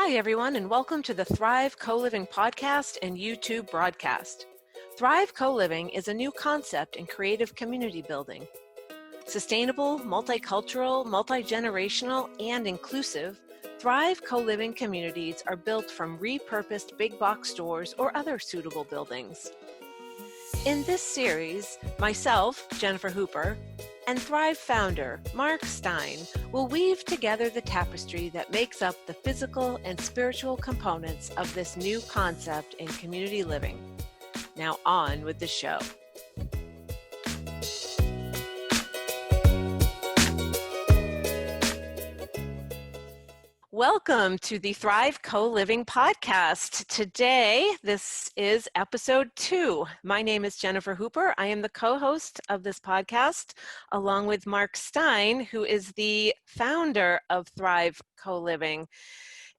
Hi, everyone, and welcome to the Thrive Co-Living podcast and YouTube broadcast. Thrive Co-Living is a new concept in creative community building. Sustainable, multicultural, multi-generational, and inclusive, Thrive Co-Living communities are built from repurposed big box stores or other suitable buildings. In this series, myself, Jennifer Hooper, and Thrive founder, Mark Stein, will weave together the tapestry that makes up the physical and spiritual components of this new concept in community living. Now on with the show. Welcome to the Thrive Co-Living podcast. Today, this is episode 2. My name is Jennifer Hooper. I am the co-host of this podcast, along with Mark Stein, who is the founder of Thrive Co-Living.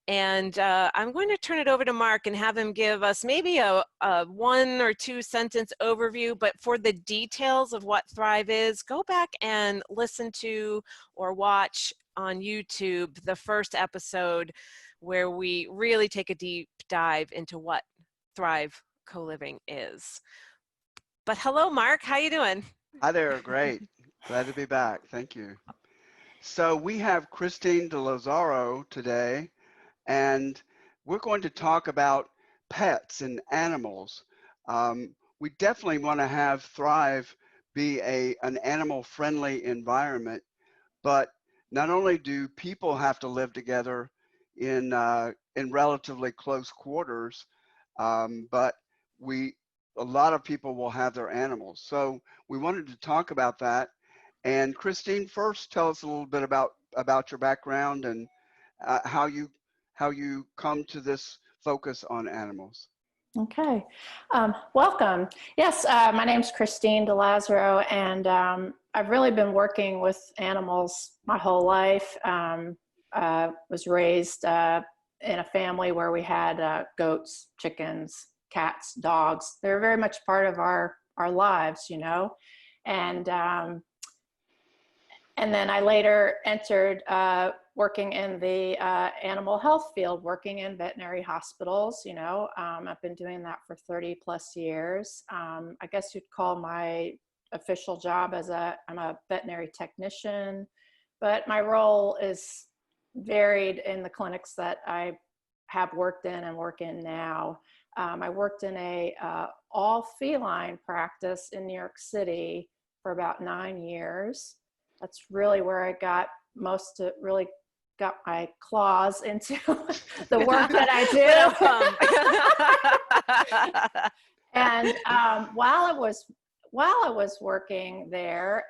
And I'm going to turn it over to Mark and have him give us maybe a 1 or 2 sentence overview, but for the details of what Thrive is, go back and listen to or watch on YouTube the first episode where we really take a deep dive into what Thrive Co-Living is. But hello, Mark, how you doing? Hi there, great. Glad to be back, thank you. So we have Christine De Lazaro today, and we're going to talk about pets and animals. We definitely want to have Thrive be an animal-friendly environment, but not only do people have to live together in relatively close quarters, but a lot of people will have their animals. So we wanted to talk about that. And Christine, first tell us a little bit about your background and how you come to this focus on animals. Okay, welcome. Yes, my name's Christine De Lazaro, and I've really been working with animals my whole life. Was raised in a family where we had goats, chickens, cats, dogs. They're very much part of our lives, you know. And then I later entered working in the animal health field, working in veterinary hospitals, you know. I've been doing that for 30 plus years. I guess you'd call my official job I'm a veterinary technician, but my role is varied in the clinics that I have worked in and work in now. I worked in a all feline practice in New York City for about 9 years. That's really where I got really got my claws into the work that I do. And while I was working there,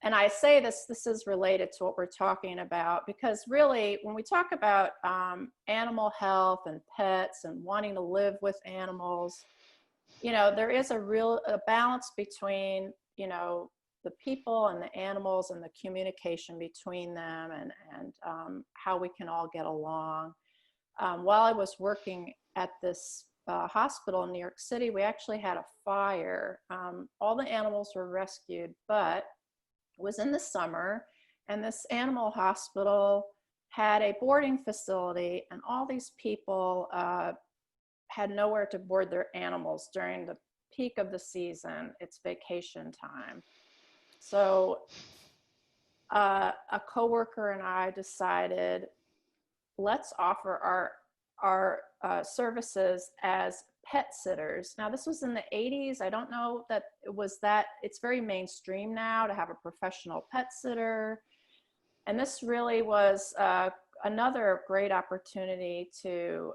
and I say this is related to what we're talking about, because really when we talk about animal health and pets and wanting to live with animals, you know, there is a balance between, you know, the people and the animals and the communication between them and how we can all get along. While I was working at this hospital in New York City, we actually had a fire. All the animals were rescued, but it was in the summer, and this animal hospital had a boarding facility, and all these people had nowhere to board their animals during the peak of the season. It's vacation time. So a coworker and I decided, let's offer our services as pet sitters. Now, this was in the 80s. I don't know that it's very mainstream now to have a professional pet sitter. And this really was another great opportunity to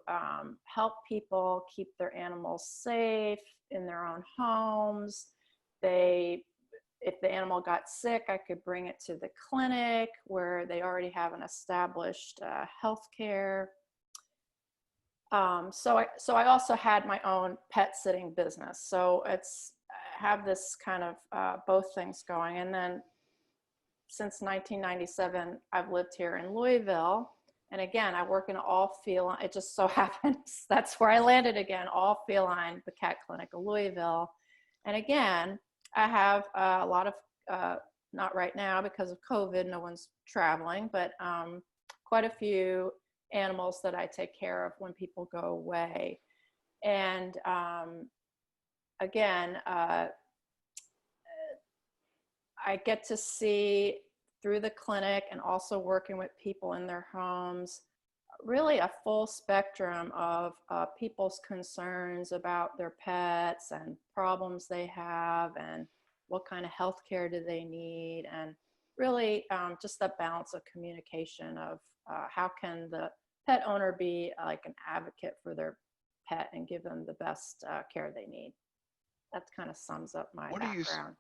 help people keep their animals safe in their own homes. If the animal got sick, I could bring it to the clinic where they already have an established health care. So I also had my own pet sitting business. So I have this kind of both things going. And then since 1997, I've lived here in Louisville. And again, I work in all feline. It just so happens that's where I landed again, all feline, the cat clinic of Louisville. And again, I have a lot of, not right now because of COVID, no one's traveling, but of quite a few animals that I take care of when people go away. And again, I get to see through the clinic and also working with people in their homes, really a full spectrum of people's concerns about their pets and problems they have and what kind of health care do they need, and really just that balance of communication of how can the pet owner be like an advocate for their pet and give them the best care they need. That kind of sums up my background.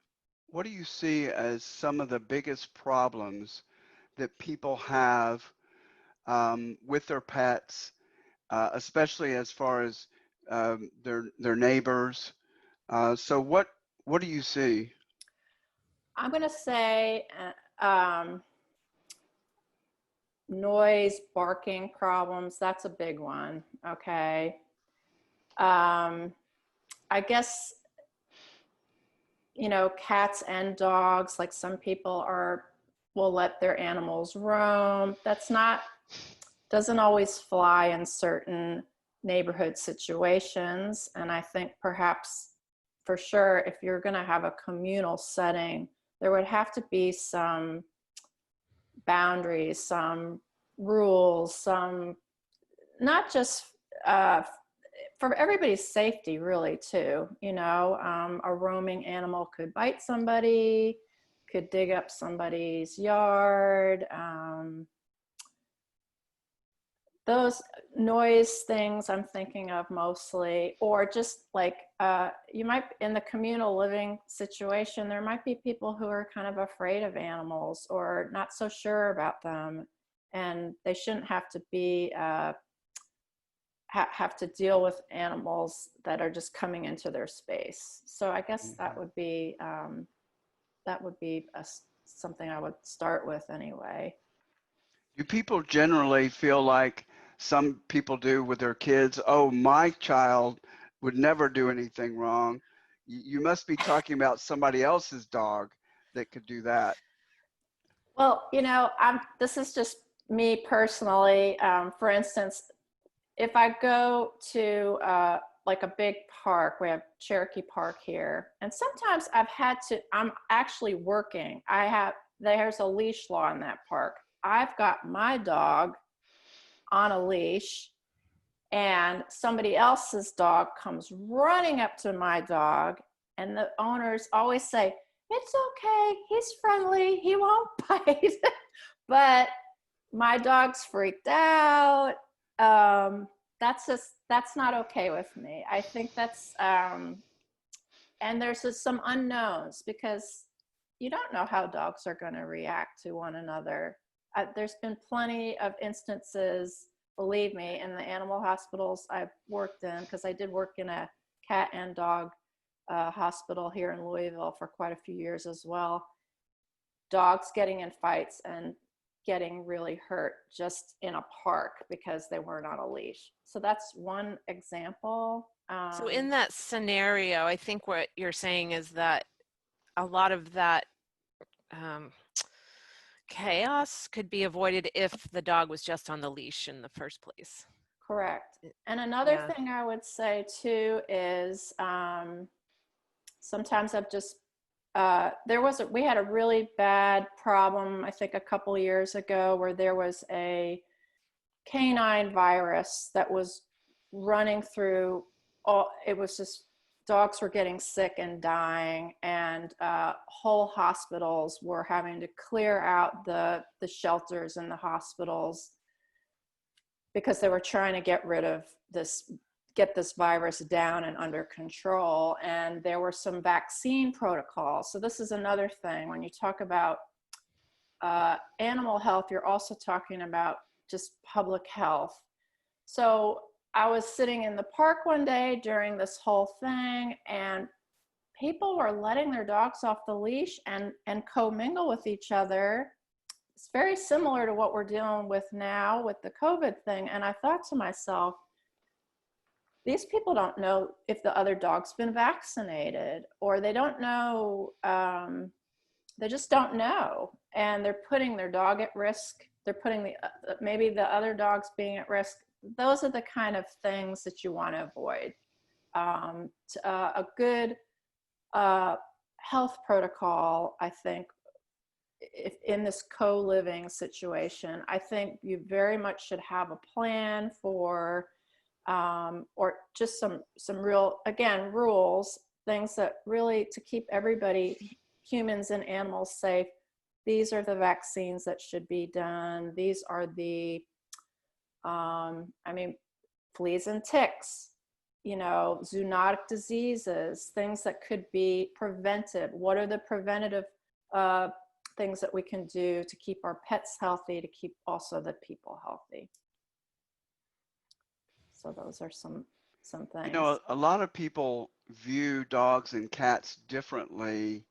What do you see as some of the biggest problems that people have with their pets, especially as far as their neighbors? So what do you see? I'm going to say noise, barking problems. That's a big one. Okay. I guess, you know, cats and dogs, like some people will let their animals roam. Doesn't always fly in certain neighborhood situations. And I think perhaps for sure, if you're going to have a communal setting, there would have to be some boundaries, some rules, some, not just for everybody's safety, really, too. You know, a roaming animal could bite somebody, could dig up somebody's yard. Those noise things I'm thinking of mostly, or just like you might, in the communal living situation, there might be people who are kind of afraid of animals or not so sure about them, and they shouldn't have to be have to deal with animals that are just coming into their space. So I guess that would be something I would start with anyway. Do people generally feel like some people do with their kids, oh, my child would never do anything wrong? You must be talking about somebody else's dog that could do that. Well, you know, this is just me personally. For instance, if I go to like a big park, we have Cherokee Park here, and sometimes I'm actually working. There's a leash law in that park. I've got my dog on a leash, and somebody else's dog comes running up to my dog, and the owners always say, "It's okay, he's friendly, he won't bite." But my dog's freaked out. That's not okay with me. I think that's and there's just some unknowns, because you don't know how dogs are going to react to one another. There's been plenty of instances, believe me, in the animal hospitals I've worked in, because I did work in a cat and dog hospital here in Louisville for quite a few years as well. Dogs getting in fights and getting really hurt just in a park because they weren't on a leash. So that's one example. So in that scenario, I think what you're saying is that a lot of that chaos could be avoided if the dog was just on the leash in the first place. Correct. And another thing I would say too is sometimes I've just we had a really bad problem, I think a couple of years ago, where there was a canine virus that was running through it was just, dogs were getting sick and dying, and whole hospitals were having to clear out the shelters in the hospitals because they were trying to get this virus down and under control. And there were some vaccine protocols. So this is another thing. When you talk about animal health, you're also talking about just public health. So I was sitting in the park one day during this whole thing, and people were letting their dogs off the leash and commingle with each other. It's very similar to what we're dealing with now with the COVID thing. And I thought to myself, these people don't know if the other dog's been vaccinated, or they don't know, they just don't know. And they're putting their dog at risk they're putting maybe the other dogs being at risk. Those are the kind of things that you want to avoid. A good health protocol, I think, if in this co-living situation, I think you very much should have a plan for, or just some real, again, rules, things that really to keep everybody, humans and animals, safe. These are the vaccines that should be done. These are the, I mean, fleas and ticks, you know, zoonotic diseases, things that could be prevented. What are the preventative things that we can do to keep our pets healthy, to keep also the people healthy? So those are some things. You know, a lot of people view dogs and cats differently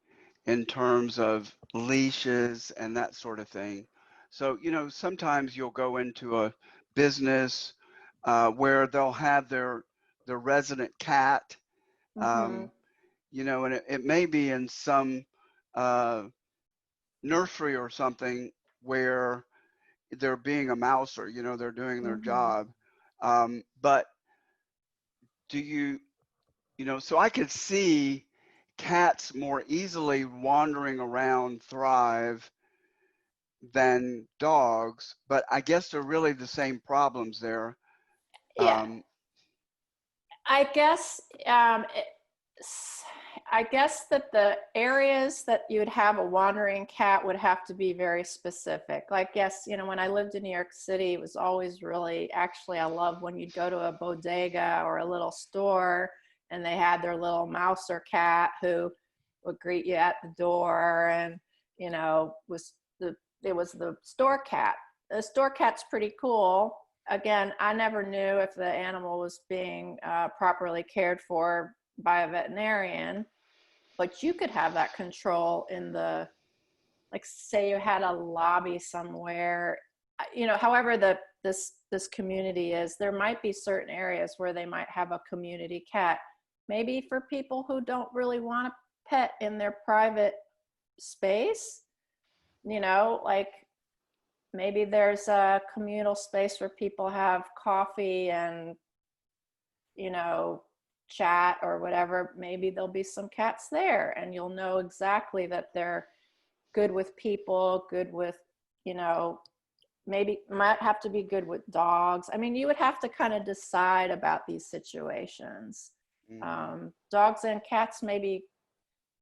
in terms of leashes and that sort of thing. So, you know, sometimes you'll go into a business where they'll have their resident cat, you know, and it may be in some nursery or something where they're being a mouser, you know, they're doing their job. But do you, you know, so I could see cats more easily wandering around Thrive than dogs, but I guess they're really the same problems there. Yeah, I guess I guess that the areas that you would have a wandering cat would have to be very specific. Like, yes, you know, when I lived in New York City, it was always really, actually, I love when you'd go to a bodega or a little store and they had their little mouse or cat who would greet you at the door, and, you know, it was the store cat. The store cat's pretty cool. Again, I never knew if the animal was being properly cared for by a veterinarian, but you could have that control in the, like, say you had a lobby somewhere, you know, however this community is, there might be certain areas where they might have a community cat, maybe for people who don't really want a pet in their private space, you know, like maybe there's a communal space where people have coffee and, you know, chat or whatever. Maybe there'll be some cats there and you'll know exactly that they're good with people, good with, you know, maybe might have to be good with dogs. I mean, you would have to kind of decide about these situations. Dogs and cats maybe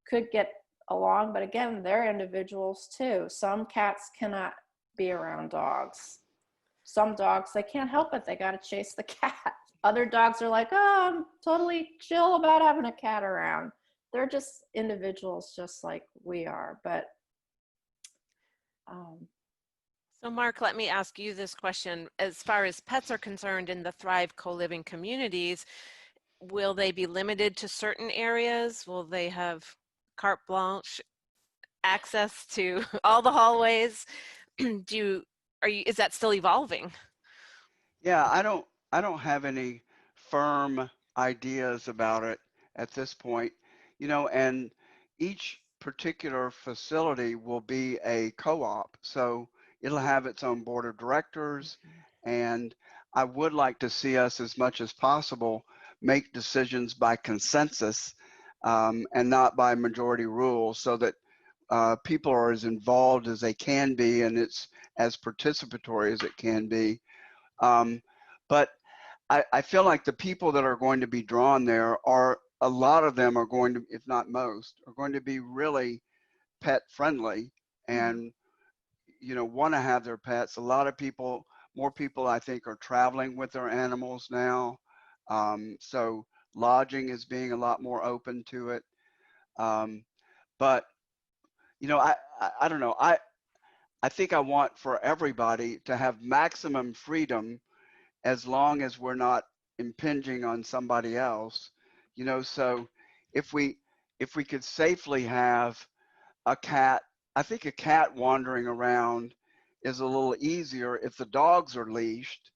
could get along, but again, they're individuals too. Some cats cannot be around dogs. Some dogs, they can't help it, they got to chase the cat. Other dogs are like, oh, I'm totally chill about having a cat around. They're just individuals just like we are. But so Mark, let me ask you this question. As far as pets are concerned in the Thrive co-living communities, will they be limited to certain areas? Will they have carte blanche access to all the hallways? Is that still evolving? Yeah, I don't have any firm ideas about it at this point, you know, and each particular facility will be a co-op, so it'll have its own board of directors, and I would like to see us, as much as possible, make decisions by consensus and not by majority rule, so that people are as involved as they can be and it's as participatory as it can be. But I feel like the people that are going to be drawn there are, a lot of them are going to, if not most, are going to be really pet friendly and, you know, want to have their pets. A lot of people, more people I think, are traveling with their animals now. So lodging is being a lot more open to it. But, you know, I don't know. I think I want for everybody to have maximum freedom as long as we're not impinging on somebody else, you know. So if we could safely have a cat, I think a cat wandering around is a little easier if the dogs are leashed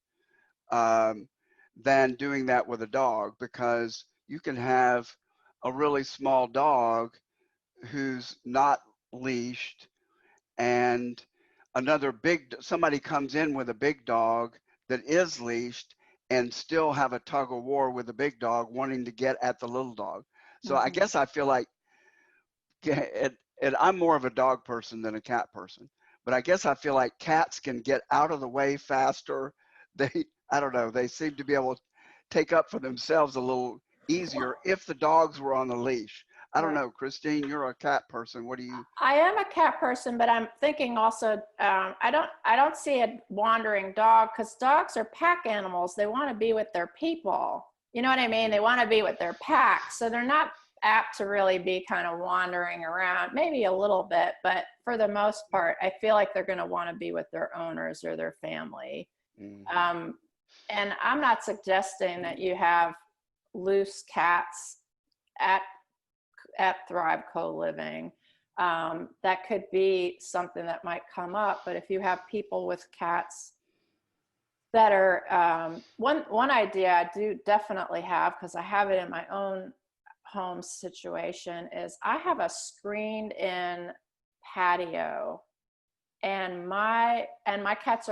than doing that with a dog, because you can have a really small dog who's not leashed and somebody comes in with a big dog that is leashed and still have a tug of war with the big dog wanting to get at the little dog. So I guess I feel like, and I'm more of a dog person than a cat person, but I guess I feel like cats can get out of the way faster. I don't know, they seem to be able to take up for themselves a little easier if the dogs were on the leash. I don't know, Christine, you're a cat person. What do you? I am a cat person, but I'm thinking also, I don't see a wandering dog, because dogs are pack animals. They want to be with their people. You know what I mean? They want to be with their pack. So they're not apt to really be kind of wandering around, maybe a little bit, but for the most part, I feel like they're going to want to be with their owners or their family. And I'm not suggesting that you have loose cats at Thrive Co-Living. That could be something that might come up, but if you have people with cats that are, one idea I do definitely have, because I have it in my own home situation, is I have a screened in patio, and my cats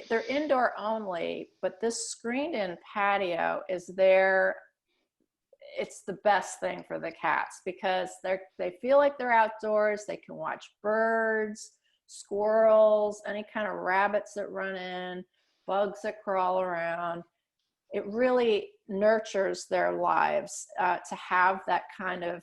they're indoor only, but this screened in patio is it's the best thing for the cats, because they feel like they're outdoors. They can watch birds, squirrels, any kind of rabbits that run in, bugs that crawl around. It really nurtures their lives to have that kind of,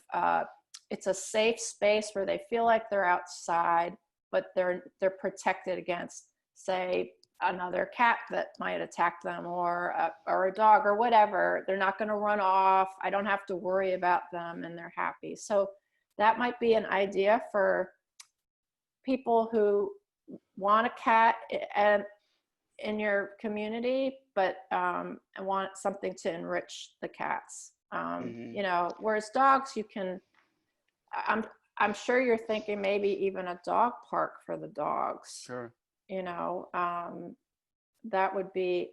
it's a safe space where they feel like they're outside, but they're protected against, say, another cat that might attack them, or a dog or whatever. They're not going to run off. I don't have to worry about them, and they're happy. So that might be an idea for people who want a cat in your community, but want something to enrich the cats. You know, whereas dogs, you can, I'm sure you're thinking maybe even a dog park for the dogs. Sure. You know, that would be,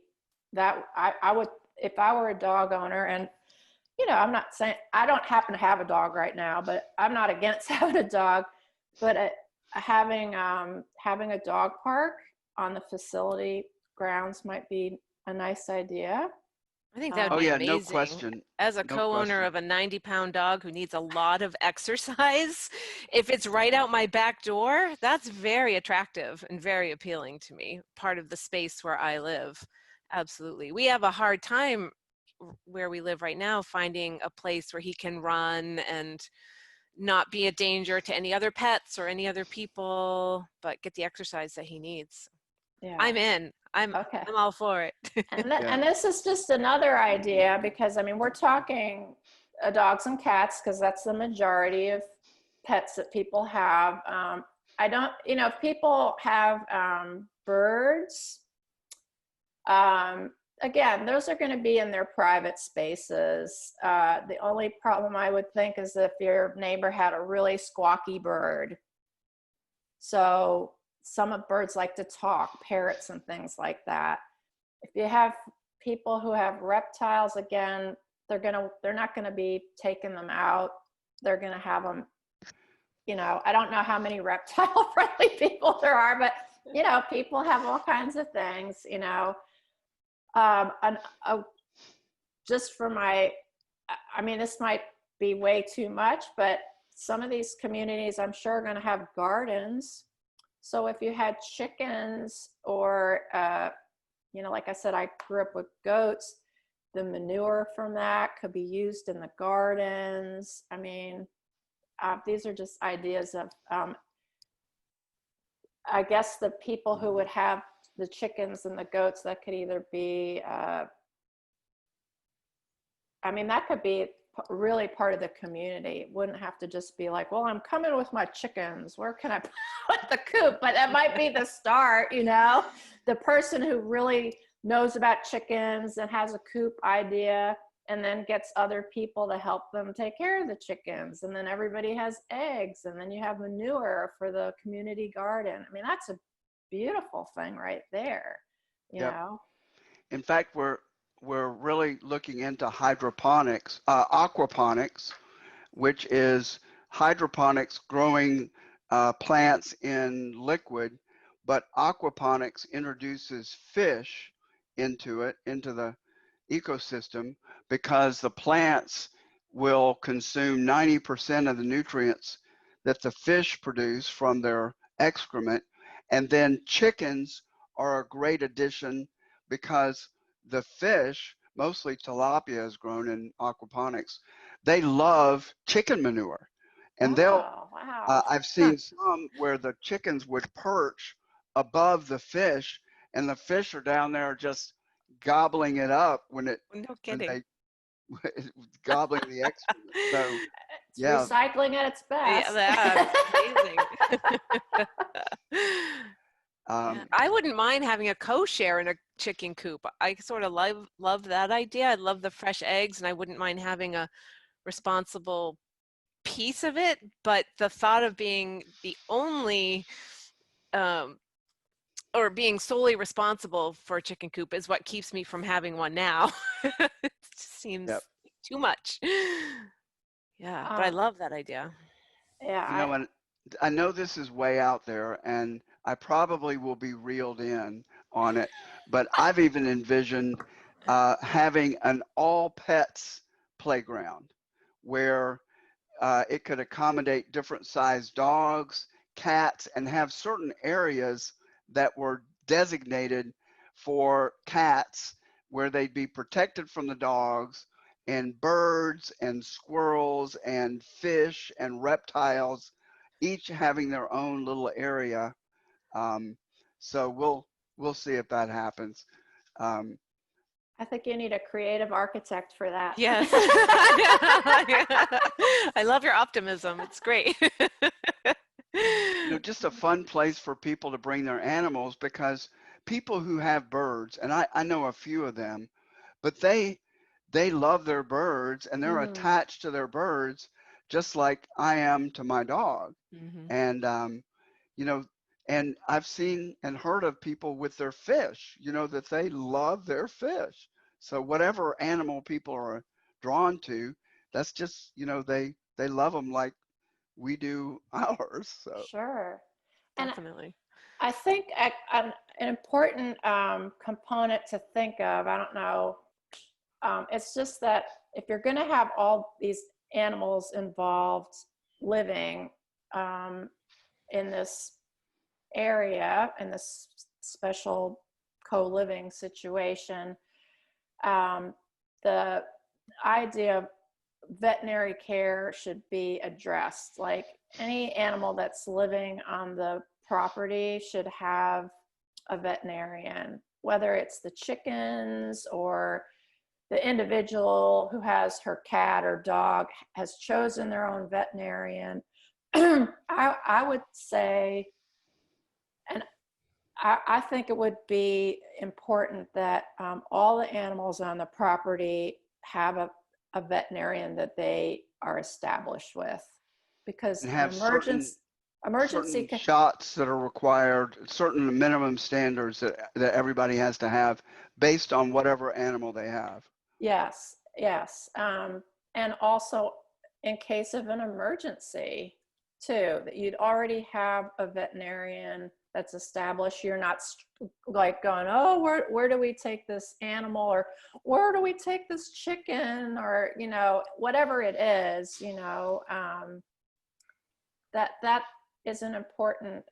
that I would, if I were a dog owner, and, you know, I'm not saying, I don't happen to have a dog right now, but I'm not against having a dog, but having a dog park on the facility grounds might be a nice idea. I think that would be amazing. No question. As a co-owner of a 90-pound dog who needs a lot of exercise, if it's right out my back door, that's very attractive and very appealing to me. Part of the space where I live. Absolutely. We have a hard time where we live right now finding a place where he can run and not be a danger to any other pets or any other people, but get the exercise that he needs. Yeah. I'm in. I'm all for it. And this is just another idea, because I mean, we're talking dogs and cats, because that's the majority of pets that people have. I don't, you know, if people have birds, again, those are going to be in their private spaces. The only problem I would think is if your neighbor had a really squawky bird. So some birds like to talk, parrots and things like that. If you have people who have reptiles, again, they're not going to be taking them out. They're going to have them, you know, I don't know how many reptile friendly people there are, but, you know, people have all kinds of things, you know. Just for I mean, this might be way too much, but some of these communities, I'm sure, are going to have gardens. So if you had chickens, or, you know, like I said, I grew up with goats, the manure from that could be used in the gardens. I mean, these are just ideas of, I guess, the people who would have the chickens and the goats, that could either be, I mean, that could be really part of the community. It wouldn't have to just be like, well, I'm coming with my chickens, where can I put the coop? But that might be the start, you know, the person who really knows about chickens and has a coop idea, and then gets other people to help them take care of the chickens. And then everybody has eggs, and then you have manure for the community garden. I mean, that's a beautiful thing right there, you know. In fact, we're really looking into hydroponics, aquaponics, which is hydroponics, growing plants in liquid, but aquaponics introduces fish into it, into the ecosystem, because the plants will consume 90% of the nutrients that the fish produce from their excrement. And then chickens are a great addition because the fish, mostly tilapia is grown in aquaponics, they love chicken manure. And Oh, wow. I've seen some where the chickens would perch above the fish, and the fish are down there just gobbling it up No when kidding. they gobbling the excrement. So It's yeah, recycling at its Yeah, best. that's amazing. Yeah, um, I wouldn't mind having a co-share in a chicken coop. I sort of love that idea. I love the fresh eggs, and I wouldn't mind having a responsible piece of it. But the thought of being the only um, or being solely responsible for a chicken coop is what keeps me from having one now. It just seems yep. too much. Yeah, but I Um, love that idea. yeah, And I know this is way out there, and I probably will be reeled in on it, but I've even envisioned having an all pets playground where it could accommodate different sized dogs, cats, and have certain areas that were designated for cats where they'd be protected from the dogs, and birds and squirrels and fish and reptiles, each having their own little area. Um, so we'll see if that happens. Um, I think you need a creative architect for that. Yes. I love your optimism. It's great. just a fun place for people to bring their animals, because people who have birds, and I know a few of them, but they love their birds and they're Mhm. attached to their birds just like I am to my dog. Mhm. And you know, and I've seen and heard of people with their fish, that they love their fish. So whatever animal people are drawn to, that's just, they love them like we do ours. So Sure. And Definitely. I think an important component to think of, I don't know, it's just that if you're going to have all these animals involved living um, in this area, in this special co-living situation, um, the idea of veterinary care should be addressed. Like any animal that's living on the property should have a veterinarian, whether it's the chickens or the individual who has her cat or dog has chosen their own veterinarian. I would say, and I think it would be important that all the animals on the property have a veterinarian that they are established with, because and an have emergency certain can, shots that are required, certain minimum standards that everybody has to have based on whatever animal they have. yes, yes. And also in case of an emergency too, that you'd already have a veterinarian that's established. You're not like going, oh, where do we take this animal, or where do we take this chicken, or, whatever it is, that is an important,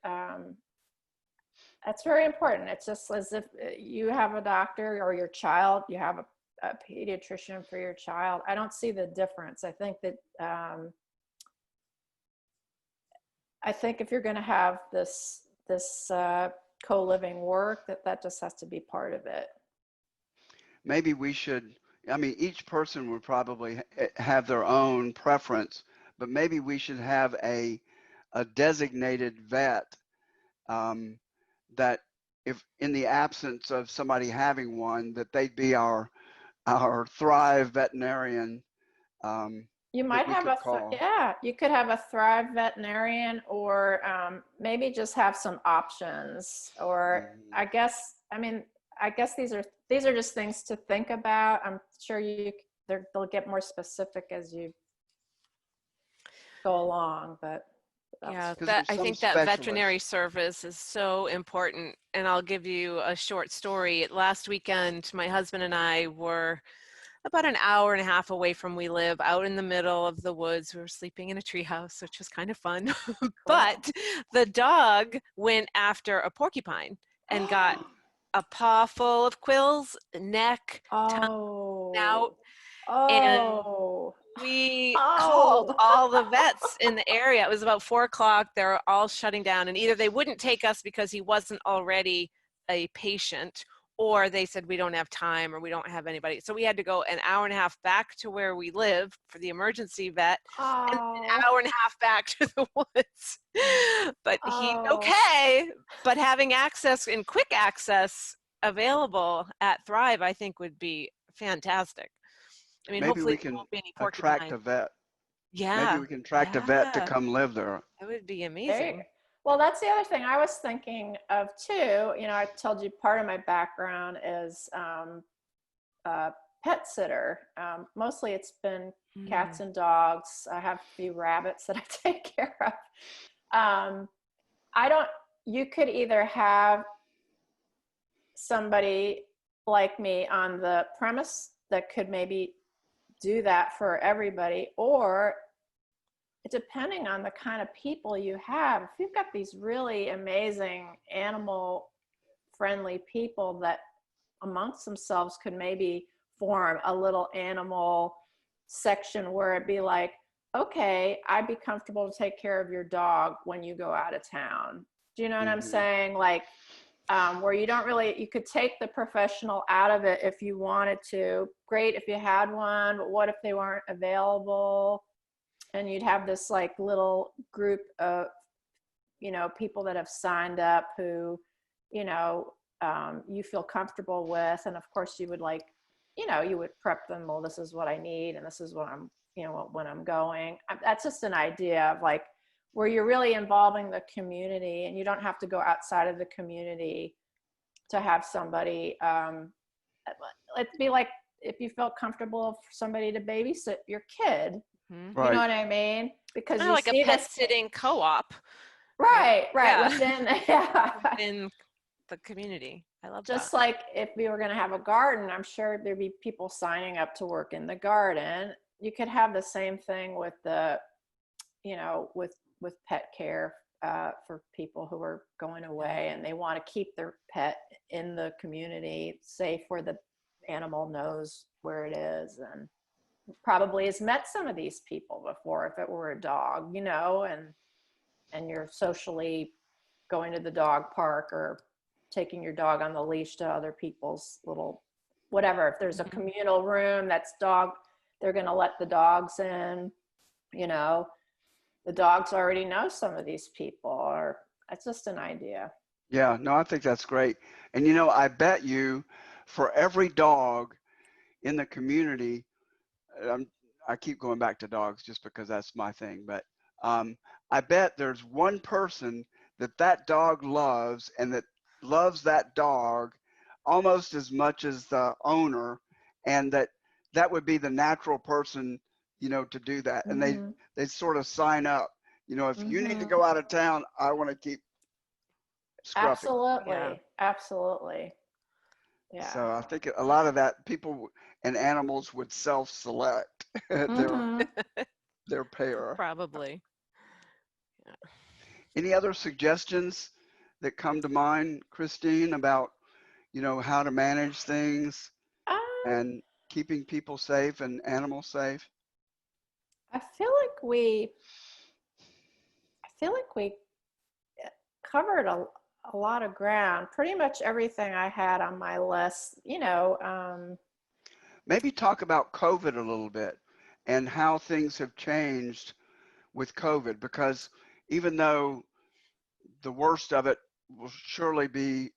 that's very important. It's just as if you have a doctor, or your child, you have a pediatrician for your child. I don't see the difference. I think that if you're going to have this co-living work, that just has to be part of it. Maybe we should, I mean, each person would probably have their own preference, but maybe we should have a designated vet, that if in the absence of somebody having one, that they'd be our Thrive veterinarian, You that might we have could call. you could have a Thrive veterinarian, or maybe just have some options. Or Mhm. I guess these are just things to think about. I'm sure they'll get more specific as you go along, but Yeah, because that there's I some think that veterinary specialists. service is so important. And I'll give you a short story. Last weekend, my husband and I were about an hour and a half away from we live, out in the middle of the woods. We were sleeping in a treehouse, which was kind of fun. Cool. But the dog went after a porcupine and got a paw full of quills, neck, tongue out, Oh, and oh, we called oh. all the vets in the area. It was about 4 o'clock. They were all shutting down, and either they wouldn't take us because he wasn't already a patient, or they said we don't have time or we don't have anybody. So we had to go an hour and a half back to where we live for the emergency vet, and an Oh, hour and a half back to the woods. But he's oh, okay. But having access and quick access available at Thrive, I think would be fantastic. I mean, Maybe hopefully we there can won't be any attract porcupine. a vet. Maybe Yeah, we can attract a vet to yeah, come live there. that would be there you go. amazing. Well, that's the other thing I was thinking of too. You know, I told you part of my background is a pet sitter. Mostly it's been cats Mm. and dogs. I have a few rabbits that I take care of. Um, I don't, you could either have somebody like me on the premise that could maybe do that for everybody, or depending on the kind of people you have, if you've got these really amazing animal friendly people that amongst themselves could maybe form a little animal section where it'd be like, okay, I'd be comfortable to take care of your dog when you go out of town. Do you know what I'm Hmm. saying? Like, where you don't really, you could take the professional out of it if you wanted to. Great if you had one, but what if they weren't available? And you'd have this like little group of, you know, people that have signed up who, you know, you feel comfortable with. And of course you would like, you know, you would prep them, well, this is what I need and this is what I'm, you know, when I'm going. That's just an idea of like where you're really involving the community, and you don't have to go outside of the community to have somebody. It'd be like if you felt comfortable for somebody to babysit your kid, Mhm. you know Right. what I mean? Because Kind of you like a see pet this, sitting co-op, right? right, right, Yeah, within, yeah. within the community. I love that. Just like if we were going to have a garden, I'm sure there'd be people signing up to work in the garden. You could have the same thing with the, you know, with pet care for people who are going away and they want to keep their pet in the community, safe where the animal knows where it is and probably has met some of these people before if it were a dog, you know, and you're socially going to the dog park or taking your dog on the leash to other people's little whatever. If there's a Mhm. communal room that's dog, they're going to let the dogs in, you know, the dogs already know some of these people, or it's just an idea. Yeah, no, I think that's great. And you know, I bet you for every dog in the community, um, I keep going back to dogs just because that's my thing, but um, I bet there's one person that that dog loves and that loves that dog almost as much as the owner, and that would be the natural person, you know, to do that. And Mm-hmm. they sort of sign up. You know, if you need to Mm-hmm. go out of town, I want to keep Scruffy. Yeah. Absolutely. Absolutely. Yeah. So I think a lot of that people and animals would self-select Mm-hmm. their pair. Probably. Any other suggestions that come to mind, Christine, about, you know, how to manage things Um, and keeping people safe and animals safe? I feel like we covered a lot of ground. Pretty much everything I had on my list, you know. Maybe talk about COVID a little bit and how things have changed with COVID, because even though the worst of it will surely be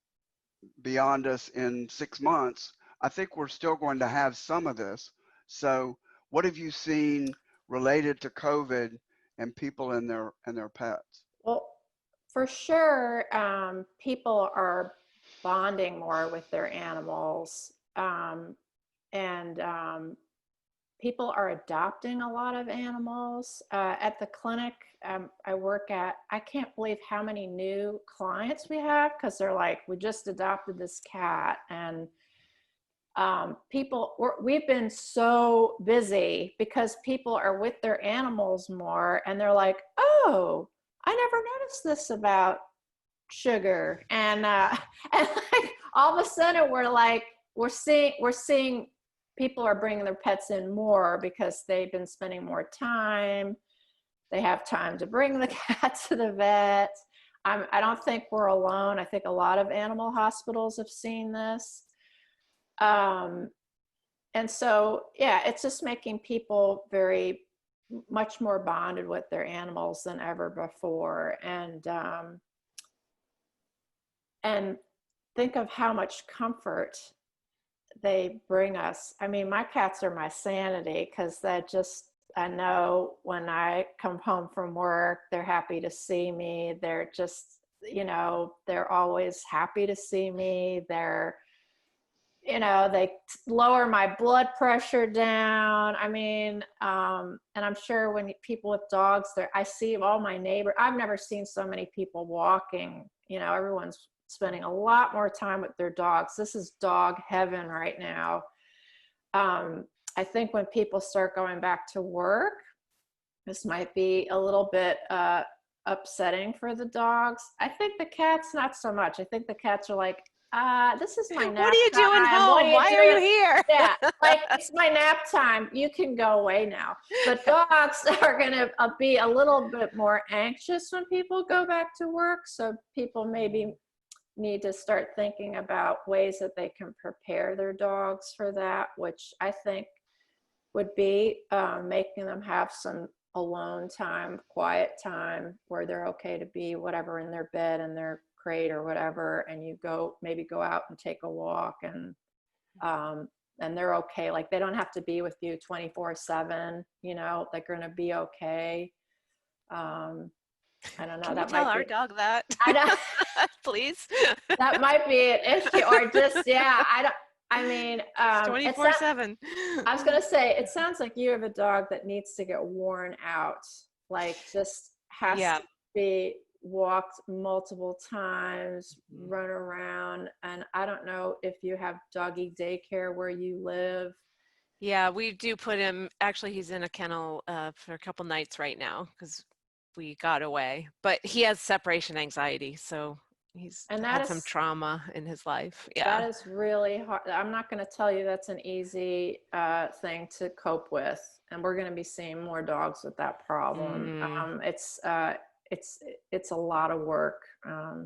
beyond us in 6 months, I think we're still going to have some of this. So, what have you seen related to COVID and people and their pets? Well, for sure, people are bonding more with their animals, and people are adopting a lot of animals. At the clinic I work at, I can't believe how many new clients we have, because they're like, we just adopted this cat. And we've been so busy because people are with their animals more, and they're like, oh, I never noticed this about Sugar. And and like all of a sudden we're seeing people are bringing their pets in more because they've been spending more time. They have time to bring the cat to the vet. I don't think we're alone. I think a lot of animal hospitals have seen this. And so, yeah, it's just making people very much more bonded with their animals than ever before. And think of how much comfort they bring us. I mean, my cats are my sanity, because I know when I come home from work, they're happy to see me. They're just, they're always happy to see me. They lower my blood pressure down. I mean, and I'm sure when people with dogs, I see all my neighbors. I've never seen so many people walking. Everyone's spending a lot more time with their dogs. This is dog heaven right now. I think when people start going back to work, this might be a little bit upsetting for the dogs. I think the cats, not so much. I think the cats are like, this is my nap time. What are you doing home? Why are you here? Yeah, like, it's my nap time. You can go away now. But dogs are going to be a little bit more anxious when people go back to work. So people maybe need to start thinking about ways that they can prepare their dogs for that, which I think would be making them have some alone time, quiet time, where they're okay to be whatever in their bed and their crate or whatever, and you maybe go out and take a walk, and they're okay. Like, they don't have to be with you 24/7. They're going to be okay. I don't know. Can that you tell might our be, dog that? I know. Please. That might be an issue, or just, yeah, I mean, 24/7. I was going to say, it sounds like you have a dog that needs to get worn out, like just has to be walked multiple times, run around. And I don't know if you have doggy daycare where you live. Yeah, we do put him, actually he's in a kennel for a couple nights right now because we got away, but he has separation anxiety, so he's had some trauma in his life. Yeah, that is really hard. I'm not going to tell you that's an easy thing to cope with, and we're going to be seeing more dogs with that problem. It's a lot of work. I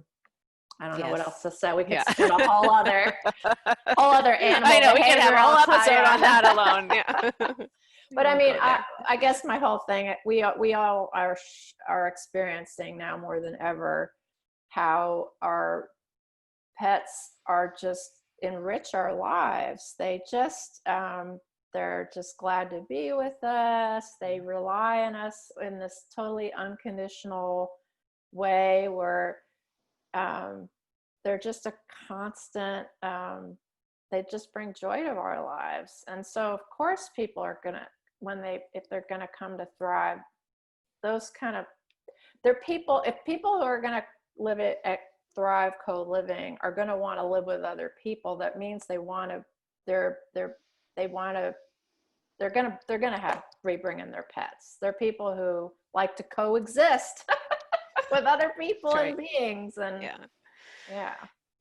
don't know what else to say. We could spend a whole other animal. I know, we could have a whole episode on that alone. Yeah. But I mean, I guess my whole thing, we all are experiencing now more than ever how our pets are just enrich our lives. They just they're just glad to be with us. They rely on us in this totally unconditional way, where they're just a constant, they just bring joy to our lives. And so of course people are gonna, if they're gonna come to Thrive, if people who are gonna live at Thrive Co-Living are gonna want to live with other people, that means they're gonna bring in their pets. They're people who like to coexist with other people and beings. And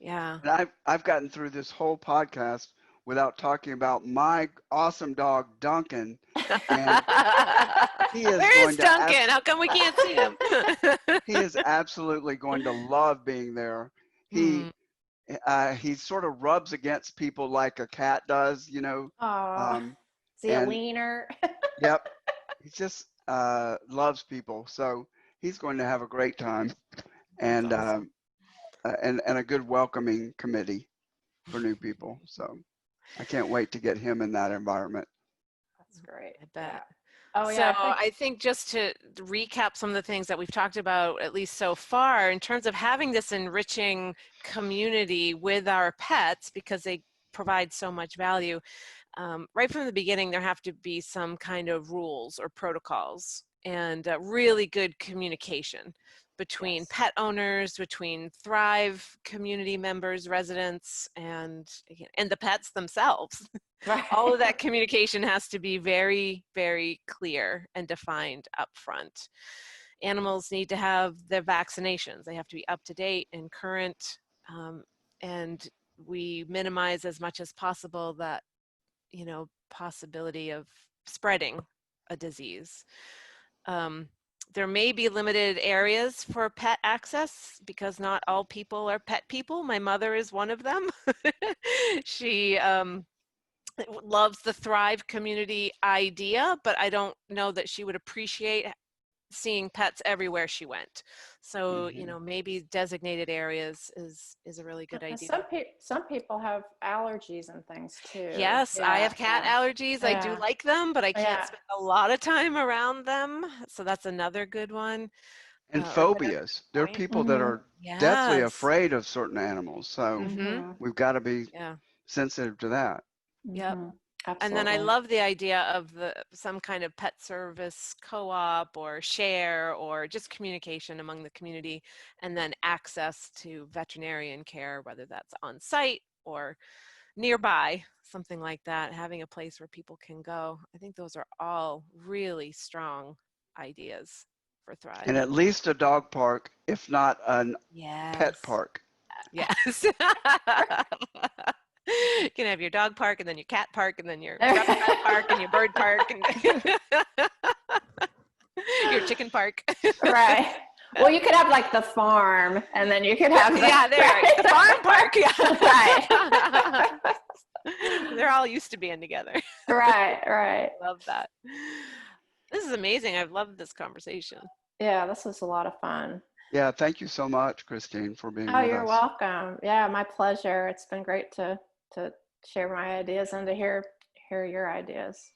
And I've gotten through this whole podcast without talking about my awesome dog Duncan. And where is Duncan? How come we can't see him? He is absolutely going to love being there. He sort of rubs against people like a cat does, is he a wiener? Yep. He just loves people. So he's going to have a great time, and awesome. And a good welcoming committee for new people. So I can't wait to get him in that environment. That's great. I bet. Yeah. Oh, yeah. So I think just to recap some of the things that we've talked about, at least so far, in terms of having this enriching community with our pets, because they provide so much value. right from the beginning, there have to be some kind of rules or protocols and really good communication between pet owners, between Thrive community members, residents, and the pets themselves. Right. All of that communication has to be very, very clear and defined up front. Animals need to have their vaccinations. They have to be up to date and current, and we minimize as much as possible that, possibility of spreading a disease. There may be limited areas for pet access because not all people are pet people. My mother is one of them. She loves the Thrive community idea, but I don't know that she would appreciate seeing pets everywhere she went. So, maybe designated areas is a really good And idea. some people have allergies and things too. Yes, I have cat allergies. I do like them, but I can't spend a lot of time around them. So that's another good one. And phobias. There are people that are deathly afraid of certain animals. So we've got to be sensitive to that. Yep. Absolutely. And then I love the idea of some kind of pet service co-op or share or just communication among the community, and then access to veterinarian care, whether that's on site or nearby, something like that, having a place where people can go. I think those are all really strong ideas for Thrive. And at least a dog park, if not a pet park. Yes. You can have your dog park and then your cat park and then your rat park and your bird park and your chicken park. Right. Well, you could have like the farm, and then you could have the farm park. Right. They're all used to being together. Right. Love that. This is amazing. I've loved this conversation. Yeah, this was a lot of fun. Yeah, thank you so much, Christine, for being with us. Oh, you're welcome. Yeah, my pleasure. It's been great to share my ideas and to hear your ideas.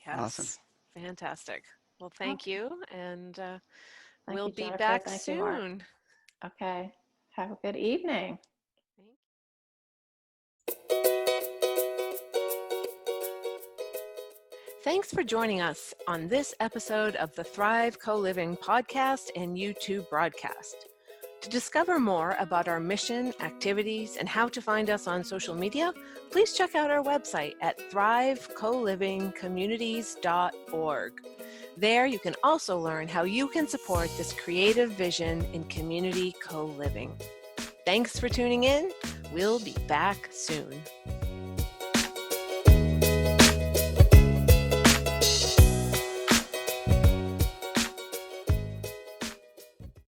Yes. Awesome. Fantastic. Well, thank you, and we'll be Jennifer. back Thank you, Mark. soon. Okay. Have a good evening. Thanks for joining us on this episode of the Thrive Co-Living podcast and YouTube broadcast. To discover more about our mission, activities, and how to find us on social media, please check out our website at thrivecolivingcommunities.org. There you can also learn how you can support this creative vision in community co-living. Thanks for tuning in. We'll be back soon.